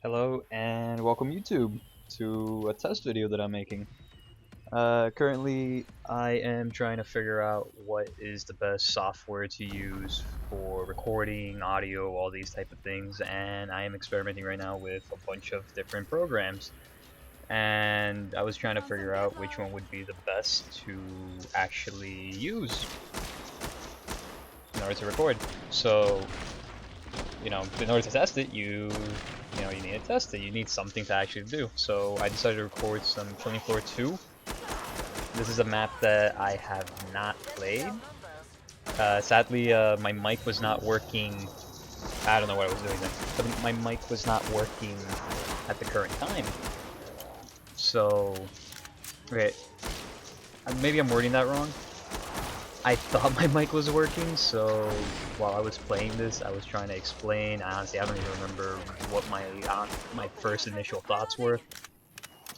Hello and welcome YouTube to a test video that I'm making. Currently, I am trying to figure out what is the best software to use for recording, audio, all these type of things, and I am experimenting right now with a bunch of different programs. And I was trying to figure out which one would be the best to actually use in order to record. So, in order to test it, you need to test it. You need something to actually do. So I decided to record some Killing Floor 2. This is a map that I have not played. Sadly, my mic was not working. I don't know what I was doing then. But my mic was not working at the current time. So, okay, maybe I'm wording that wrong. I thought my mic was working, so while I was playing this, I was trying to explain. Honestly, I don't even remember what my first initial thoughts were.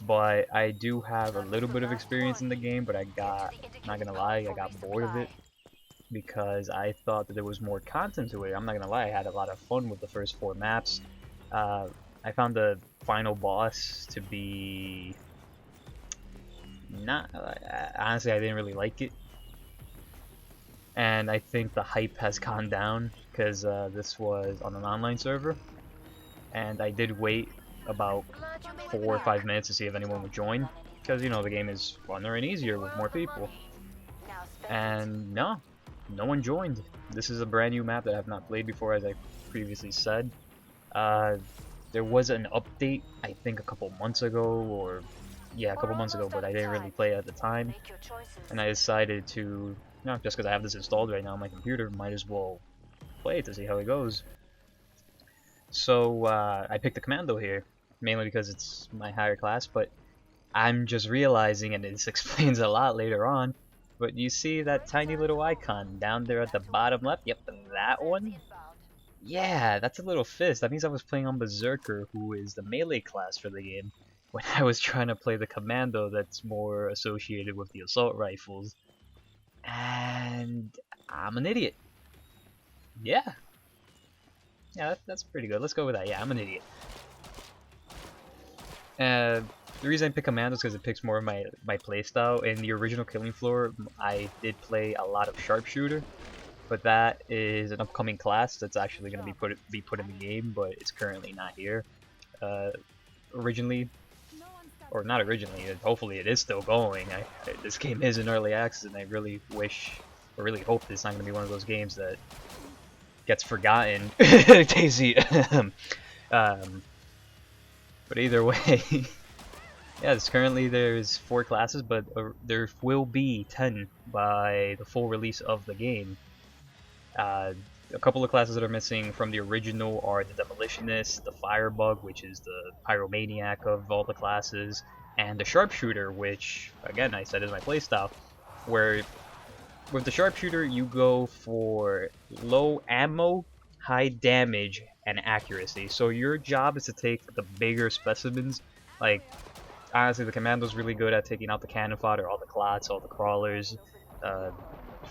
But I do have a little bit of experience in the game, but not gonna lie, I got bored of it because I thought that there was more content to it. I'm not gonna lie, I had a lot of fun with the first 4 maps. Uh, I found the final boss to be not, honestly, I didn't really like it. And I think the hype has gone down because this was on an online server, and I did wait about 4 or 5 minutes to see if anyone would join, because the game is funner and easier with more people. And no one joined. This is a brand new map that I have not played before, as I previously said. Uh, there was an update, I think a couple months ago, or yeah, a couple months ago, but I didn't really play it at the time. And I decided to, just because I have this installed right now on my computer, might as well play it to see how it goes. So I picked the Commando here, mainly because it's my higher class, but I'm just realizing, and this explains a lot later on, but you see that tiny little icon down there at the bottom left? Yep, that one? Yeah, that's a little fist. That means I was playing on Berserker, who is the melee class for the game, when I was trying to play the Commando that's more associated with the assault rifles. And I'm an idiot. Yeah. Yeah, that's pretty good. Let's go with that. Yeah, I'm an idiot. Uh, the reason I pick Commando is because it picks more of my playstyle. In the original Killing Floor, I did play a lot of Sharpshooter, but that is an upcoming class that's actually going to be put in the game, but it's currently not here. Uh, originally, or not originally, hopefully it is still going. This game is in early access, and I really wish, or really hope it's not going to be one of those games that gets forgotten. Daisy. um, but either way. Yes, currently there's 4 classes, but there will be 10 by the full release of the game. Uh, a couple of classes that are missing from the original are the Demolitionist, the Firebug, which is the Pyromaniac of all the classes, and the Sharpshooter, which, again, I said is my playstyle, where with the Sharpshooter you go for low ammo, high damage, and accuracy. So your job is to take the bigger specimens, like honestly, the Commando's really good at taking out the cannon fodder, all the clots, all the crawlers, uh,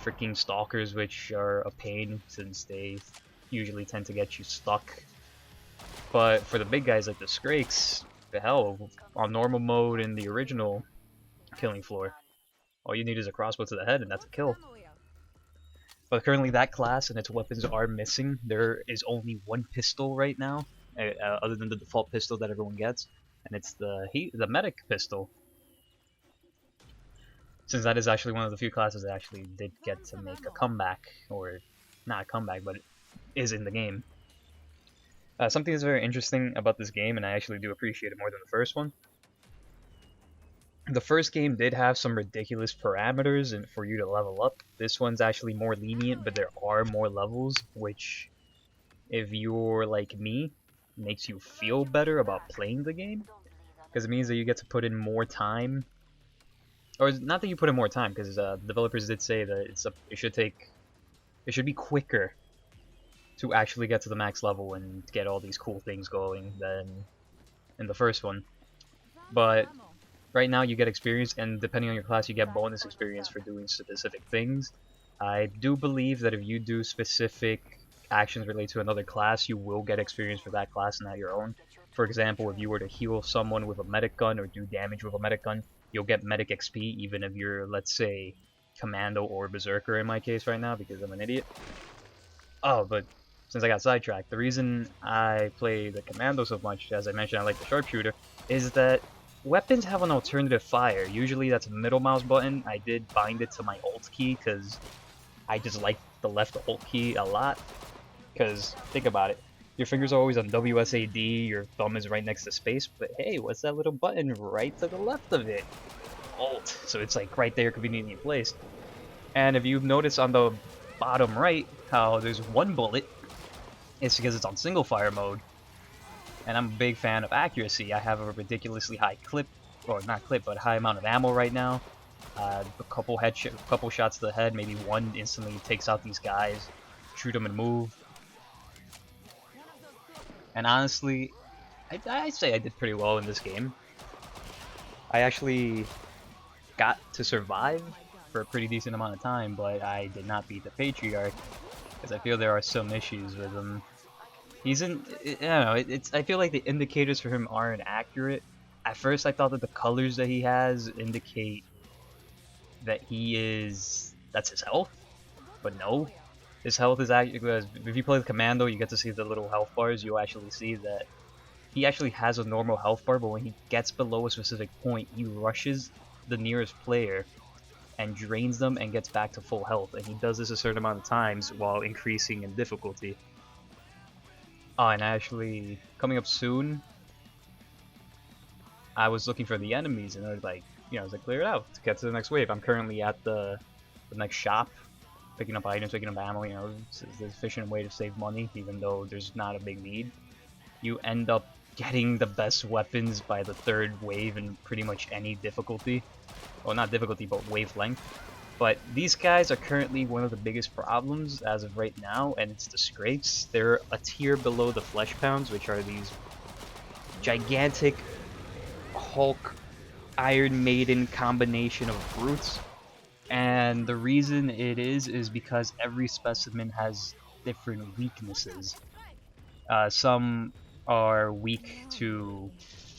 freaking stalkers, which are a pain since they usually tend to get you stuck. But for the big guys like the Skrakes, the hell, on normal mode in the original Killing Floor, all you need is a crossbow to the head and that's a kill. But currently that class and its weapons are missing. There is only one pistol right now, other than the default pistol that everyone gets, and it's the medic pistol. Since that is actually one of the few classes that actually did get to make a comeback, or not a comeback, but it is in the game. Something that's very interesting about this game, and I actually do appreciate it more than the first one. The first game did have some ridiculous parameters and for you to level up. This one's actually more lenient, but there are more levels, which, if you're like me, makes you feel better about playing the game, because it means that you get to put in more time, or not that you put in more time, because developers did say that it should be quicker to actually get to the max level and get all these cool things going than in the first one. But right now you get experience, and depending on your class you get bonus experience for doing specific things. I do believe that if you do specific actions relate to another class, you will get experience for that class, not your own. For example, if you were to heal someone with a medic gun or do damage with a medic gun, you'll get medic XP even if you're, let's say, commando or berserker in my case right now because I'm an idiot. Oh, but since I got sidetracked, the reason I play the commando so much, as I mentioned I like the sharpshooter, is that weapons have an alternative fire. Usually that's a middle mouse button. I did bind it to my alt key because I just like the left alt key a lot. Because, think about it, your fingers are always on WSAD, your thumb is right next to space, but hey, what's that little button right to the left of it? Alt. So it's like right there, conveniently placed. And if you notice on the bottom right how there's one bullet, it's because it's on single fire mode. And I'm a big fan of accuracy. I have a ridiculously high clip, or not clip, but high amount of ammo right now. A couple shots to the head, maybe one instantly takes out these guys, shoot them and move. And honestly, I'd say I did pretty well in this game. I actually got to survive for a pretty decent amount of time, but I did not beat the Patriarch because I feel there are some issues with him. He's in, I don't know, I feel like the indicators for him aren't accurate. At first I thought that the colors that he has indicate that that's his health, but no. His health is actually, because if you play the commando, you get to see the little health bars, you'll actually see that he actually has a normal health bar, but when he gets below a specific point, he rushes the nearest player and drains them and gets back to full health, and he does this a certain amount of times while increasing in difficulty. Oh, and actually, coming up soon, I was looking for the enemies, and I was like, I was like, clear it out to get to the next wave. I'm currently at the next shop, picking up items, picking up ammo, it's an efficient way to save money, even though there's not a big need. You end up getting the best weapons by the third wave in pretty much any difficulty. Well, not difficulty, but wavelength. But these guys are currently one of the biggest problems as of right now, and it's the Scrapes. They're a tier below the Flesh Pounds, which are these gigantic Hulk Iron Maiden combination of brutes. And the reason it is because every specimen has different weaknesses. Some are weak to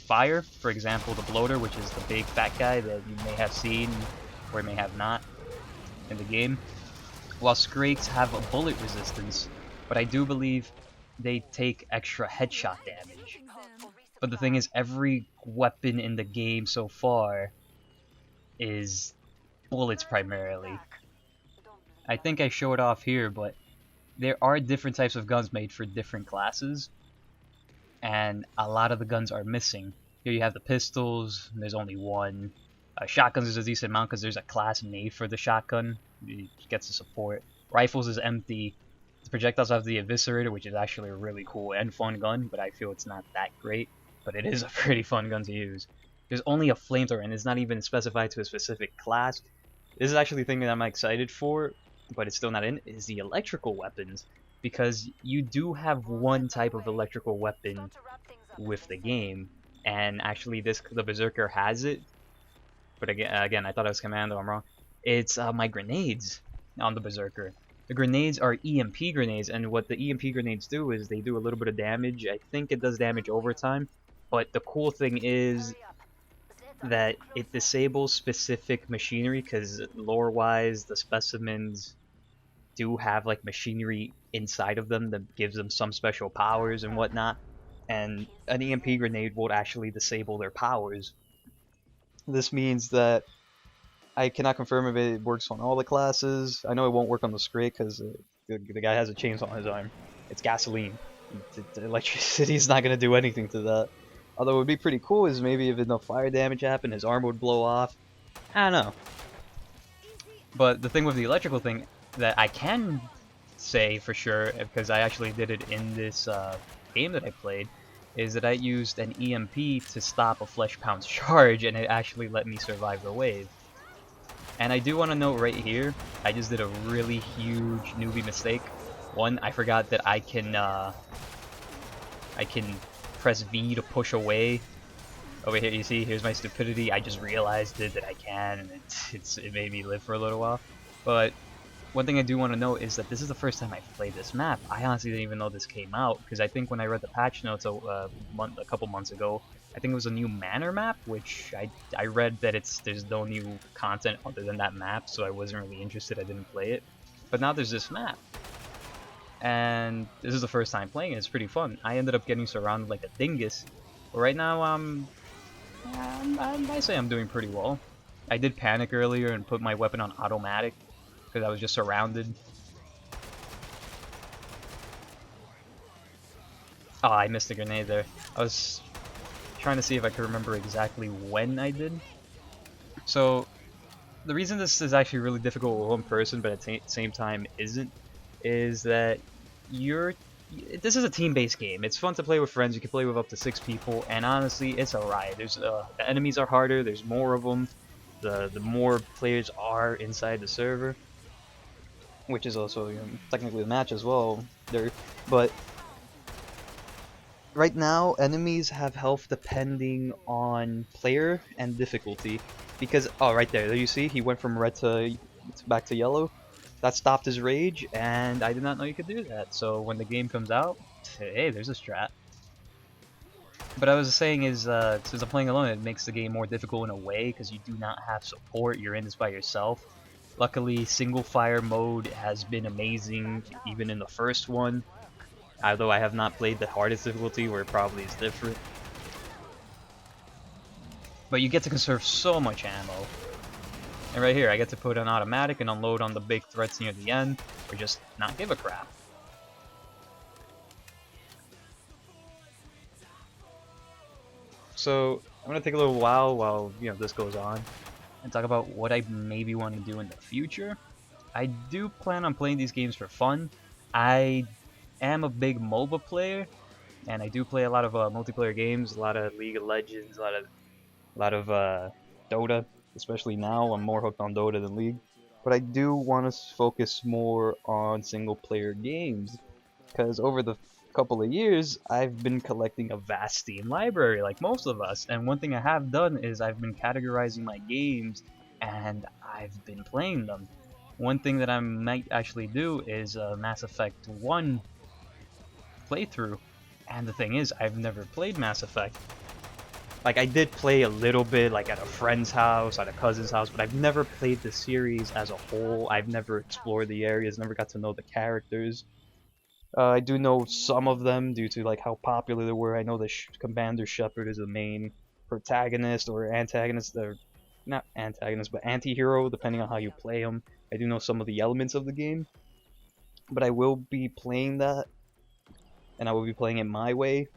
fire, for example the bloater, which is the big fat guy that you may have seen or may have not in the game, while Scrakes have a bullet resistance, but I do believe they take extra headshot damage. But the thing is, every weapon in the game so far is bullets primarily. I think I show it off here, but there are different types of guns made for different classes, and a lot of the guns are missing. Here you have the pistols, there's only one. Shotguns is a decent amount because there's a class made for the shotgun. It gets the support. Rifles is empty. The projectiles have the Eviscerator, which is actually a really cool and fun gun, but I feel it's not that great. But it is a pretty fun gun to use. There's only a flamethrower, and it's not even specified to a specific class. This is actually the thing that I'm excited for, but it's still not in, is the electrical weapons. Because you do have one type of electrical weapon with the game, and actually the Berserker has it. But again, I thought it was Commando, I'm wrong. It's my grenades on the Berserker. The grenades are EMP grenades, and what the EMP grenades do is they do a little bit of damage. I think it does damage over time, but the cool thing is that it disables specific machinery, because lore-wise, the specimens do have like machinery inside of them that gives them some special powers and whatnot, and an EMP grenade won't actually disable their powers. This means that I cannot confirm if it works on all the classes. I know it won't work on the Scrake because the guy has a chainsaw on his arm. It's gasoline. The electricity is not going to do anything to that. Although it would be pretty cool is maybe if enough fire damage happened, his arm would blow off. I don't know. But the thing with the electrical thing that I can say for sure, because I actually did it in this game that I played, is that I used an EMP to stop a Flesh Pound's charge, and it actually let me survive the wave. And I do want to note right here, I just did a really huge newbie mistake. One, I forgot that I can press V to push away. Over here, you see, here's my stupidity. I just realized that I can, and it made me live for a little while. But one thing I do want to note is that this is the first time I've played this map. I honestly didn't even know this came out, because I think when I read the patch notes a couple months ago, I think it was a new Manor map, which I read that there's no new content other than that map, so I wasn't really interested. I didn't play it. But now there's this map, and this is the first time playing it. It's pretty fun. I ended up getting surrounded like a dingus, but right now I say I'm doing pretty well. I did panic earlier and put my weapon on automatic because I was just surrounded. Oh, I missed a grenade there. I was trying to see if I could remember exactly when I did. So the reason this is actually really difficult with one person, but at the same time isn't, is that this is a team-based game. It's fun to play with friends. You can play with up to 6 people, and honestly, it's a riot. The enemies are harder. There's more of them. The more players are inside the server, which is also, you know, technically the match as well. But right now, enemies have health depending on player and difficulty. Because, oh, right there you see, he went from red to back to yellow. That stopped his rage, and I did not know you could do that. So when the game comes out, hey, there's a strat. But I was saying is, since I'm playing alone, it makes the game more difficult in a way, because you do not have support. You're in this by yourself. Luckily, single fire mode has been amazing, even in the first one. Although I have not played the hardest difficulty, where it probably is different. But you get to conserve so much ammo. And right here, I get to put on automatic and unload on the big threats near the end, or just not give a crap. So I'm gonna take a little while this goes on, and talk about what I maybe want to do in the future. I do plan on playing these games for fun. I am a big MOBA player, and I do play a lot of multiplayer games, a lot of League of Legends, a lot of Dota. Especially now, I'm more hooked on Dota than League. But I do want to focus more on single player games, because over the couple of years, I've been collecting a vast Steam library, like most of us. And one thing I have done is I've been categorizing my games, and I've been playing them. One thing that I might actually do is a Mass Effect 1 playthrough. And the thing is, I've never played Mass Effect. Like, I did play a little bit, like, at a friend's house, at a cousin's house, but I've never played the series as a whole. I've never explored the areas, never got to know the characters. I do know some of them due to, like, how popular they were. I know that Commander Shepard is the main protagonist or antagonist, or not antagonist, but anti-hero, depending on how you play him. I do know some of the elements of the game, but I will be playing that, and I will be playing it my way.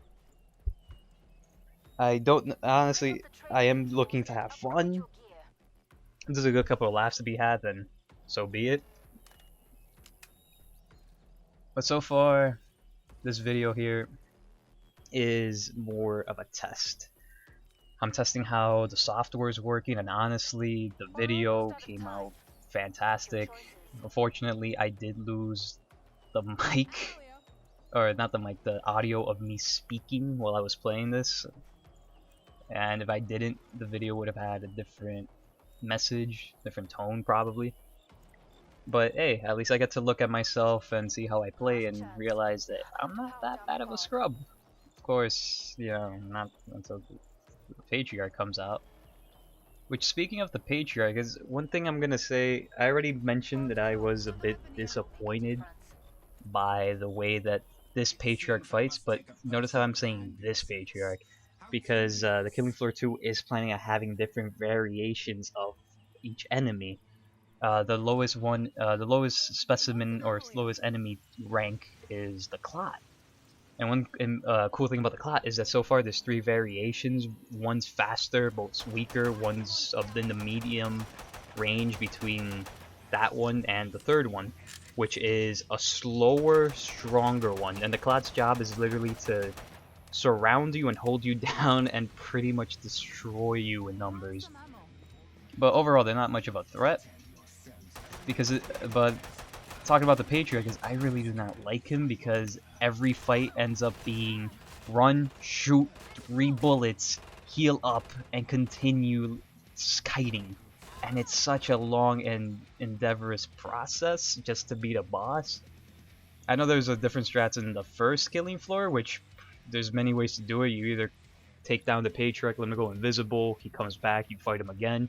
I don't, honestly, I am looking to have fun. If there's a good couple of laughs to be had, then so be it. But so far, this video here is more of a test. I'm testing how the software is working, and honestly, the video came out fantastic. Unfortunately, I did lose the mic, or not the mic, the audio of me speaking while I was playing this. And if I didn't, the video would have had a different message, different tone probably. But hey, at least I get to look at myself and see how I play and realize that I'm not that bad of a scrub. Of course, you know, not until the Patriarch comes out. Which, speaking of the Patriarch, is one thing I'm gonna say. I already mentioned that I was a bit disappointed by the way that this Patriarch fights, but notice how I'm saying this Patriarch, because the Killing Floor 2 is planning on having different variations of each enemy. The lowest specimen or lowest enemy rank is the Clot. And one cool thing about the Clot is that so far there's 3 variations. One's faster, both's weaker. One's in the medium range between that one and the third one, which is a slower, stronger one. And the Clot's job is literally to surround you and hold you down and pretty much destroy you in numbers. But overall, they're not much of a threat. But talking about the Patriarch, is I really do not like him, because every fight ends up being run, shoot, 3 bullets, heal up, and continue kiting. and it's such a long and endeavorous process just to beat a boss. I know there's a different strats in the first killing floor, which there's many ways to do it. You either take down the Patriarch, let him go invisible, he comes back, you fight him again.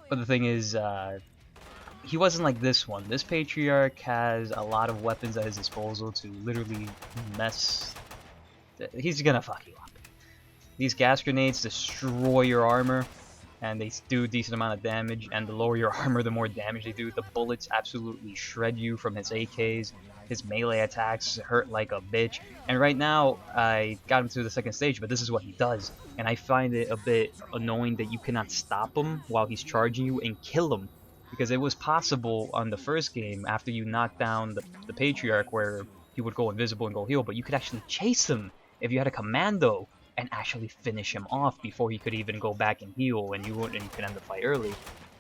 But the thing is, he wasn't like this one. This Patriarch has a lot of weapons at his disposal to literally mess. He's gonna fuck you up. These gas grenades destroy your armor, and they do a decent amount of damage, and the lower your armor, the more damage they do. The bullets absolutely shred you from his AKs. His melee attacks hurt like a bitch. And right now, I got him to the second stage, but this is what he does. And I find it a bit annoying that you cannot stop him while he's charging you and kill him. Because it was possible on the first game, after you knock down the Patriarch, where he would go invisible and go heal, but you could actually chase him if you had a commando and actually finish him off before he could even go back and heal, and you could end the fight early.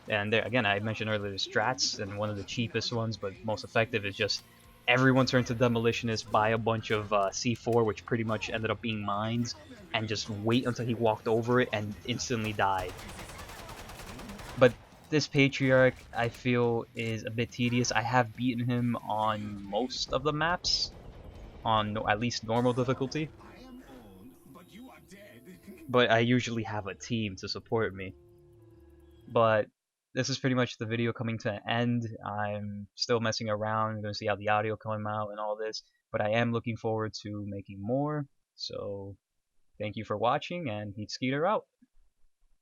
And there, again, I mentioned earlier the strats, and one of the cheapest ones but most effective is just everyone turned to Demolitionist, buy a bunch of C4, which pretty much ended up being mines, and just wait until he walked over it and instantly died. But this Patriarch, I feel, is a bit tedious. I have beaten him on most of the maps, on at least normal difficulty, but I usually have a team to support me. But this is pretty much the video coming to an end. I'm still messing around. I'm going to see how the audio come out and all this, but I am looking forward to making more. So thank you for watching, and Heat Skeeter out.